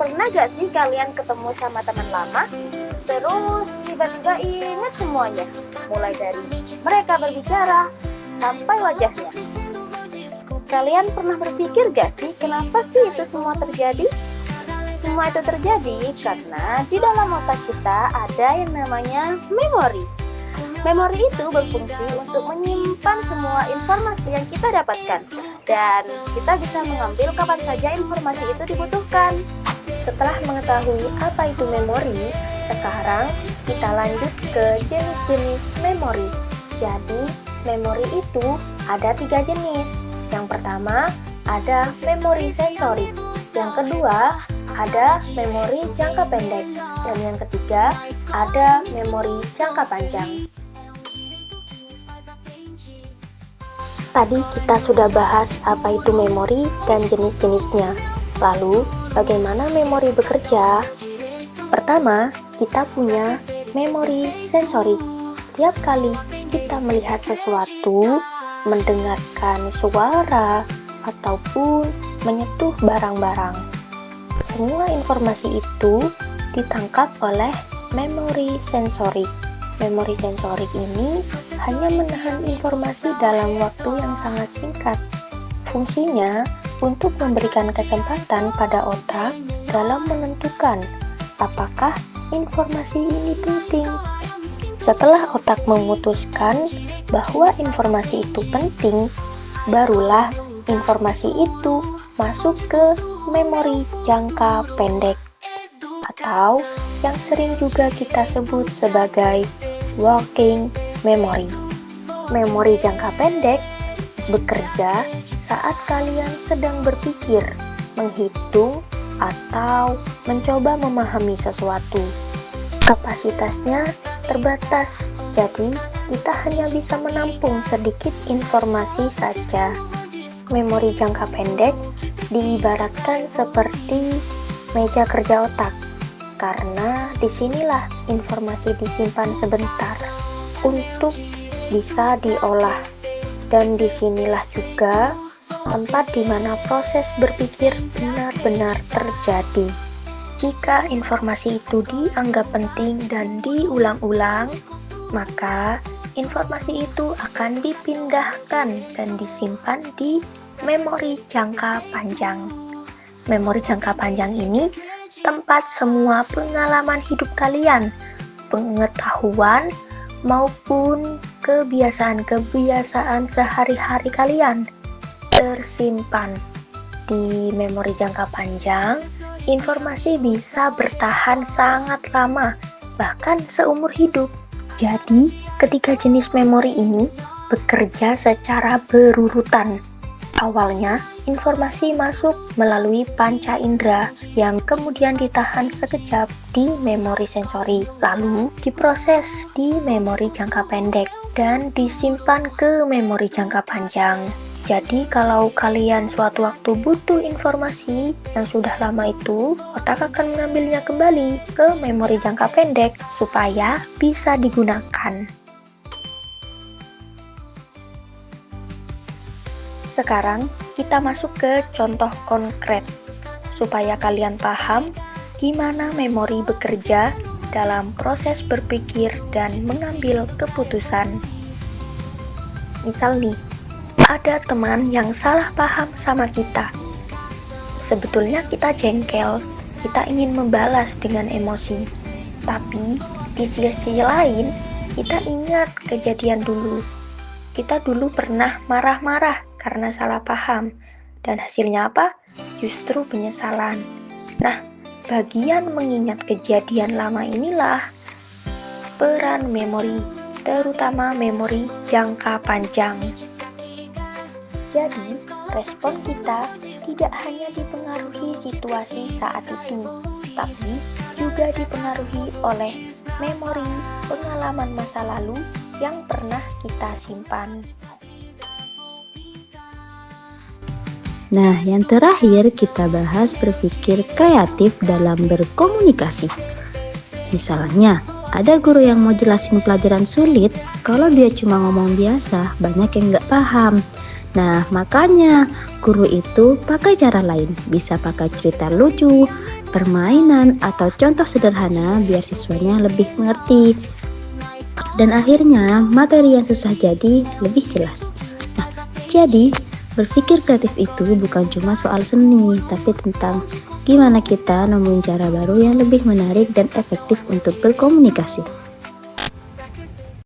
Pernah gak sih kalian ketemu sama teman lama, terus tiba-tiba ingat semuanya, mulai dari mereka berbicara sampai wajahnya? Kalian pernah berpikir gak sih kenapa sih itu semua terjadi? Semua itu terjadi karena di dalam otak kita ada yang namanya memori. Memori itu berfungsi untuk menyimpan semua informasi yang kita dapatkan, dan kita bisa mengambil kapan saja informasi itu dibutuhkan. Setelah mengetahui apa itu memori, sekarang kita lanjut ke jenis-jenis memori. Jadi, memori itu ada 3 jenis. Yang pertama, ada memori sensorik. Yang kedua, ada memori jangka pendek. Dan yang ketiga, ada memori jangka panjang. Tadi kita sudah bahas apa itu memori dan jenis-jenisnya. Lalu, bagaimana memori bekerja? Pertama, kita punya memori sensorik. Tiap kali kita melihat sesuatu, mendengarkan suara, ataupun menyentuh barang-barang, semua informasi itu ditangkap oleh memori sensorik. Memori sensorik ini hanya menahan informasi dalam waktu yang sangat singkat. Fungsinya untuk memberikan kesempatan pada otak dalam menentukan apakah informasi ini penting. Setelah otak memutuskan bahwa informasi itu penting, barulah informasi itu masuk ke memori jangka pendek, atau yang sering juga kita sebut sebagai working memory. Memori jangka pendek bekerja saat kalian sedang berpikir, menghitung, atau mencoba memahami sesuatu. Kapasitasnya terbatas, jadi kita hanya bisa menampung sedikit informasi saja. Memori jangka pendek diibaratkan seperti meja kerja otak, karena disinilah informasi disimpan sebentar untuk bisa diolah, dan disinilah juga tempat di mana proses berpikir benar-benar terjadi. Jika informasi itu dianggap penting dan diulang-ulang, maka informasi itu akan dipindahkan dan disimpan di memori jangka panjang. Memori jangka panjang ini tempat semua pengalaman hidup kalian, pengetahuan, maupun kebiasaan-kebiasaan sehari-hari kalian tersimpan. Di memori jangka panjang, informasi bisa bertahan sangat lama, bahkan seumur hidup. Jadi, ketiga jenis memori ini bekerja secara berurutan. Awalnya, informasi masuk melalui panca indera yang kemudian ditahan sekejap di memori sensori, lalu diproses di memori jangka pendek dan disimpan ke memori jangka panjang. Jadi kalau kalian suatu waktu butuh informasi yang sudah lama itu, otak akan mengambilnya kembali ke memori jangka pendek supaya bisa digunakan. Sekarang kita masuk ke contoh konkret supaya kalian paham gimana memori bekerja dalam proses berpikir dan mengambil keputusan. Misal nih, ada teman yang salah paham sama kita. Sebetulnya kita jengkel, kita ingin membalas dengan emosi. Tapi di sisi lain, kita ingat kejadian dulu. Kita dulu pernah marah-marah karena salah paham, dan hasilnya apa? Justru penyesalan. Nah, bagian mengingat kejadian lama inilah peran memori, terutama memori jangka panjang. Jadi, respon kita tidak hanya dipengaruhi situasi saat itu, tapi juga dipengaruhi oleh memori pengalaman masa lalu yang pernah kita simpan. Nah, yang terakhir kita bahas berpikir kreatif dalam berkomunikasi. Misalnya, ada guru yang mau jelasin pelajaran sulit, kalau dia cuma ngomong biasa, banyak yang nggak paham. Nah, makanya guru itu pakai cara lain, bisa pakai cerita lucu, permainan, atau contoh sederhana biar siswanya lebih mengerti. Dan akhirnya materi yang susah jadi lebih jelas. Nah, jadi berpikir kreatif itu bukan cuma soal seni, tapi tentang gimana kita nemuin cara baru yang lebih menarik dan efektif untuk berkomunikasi.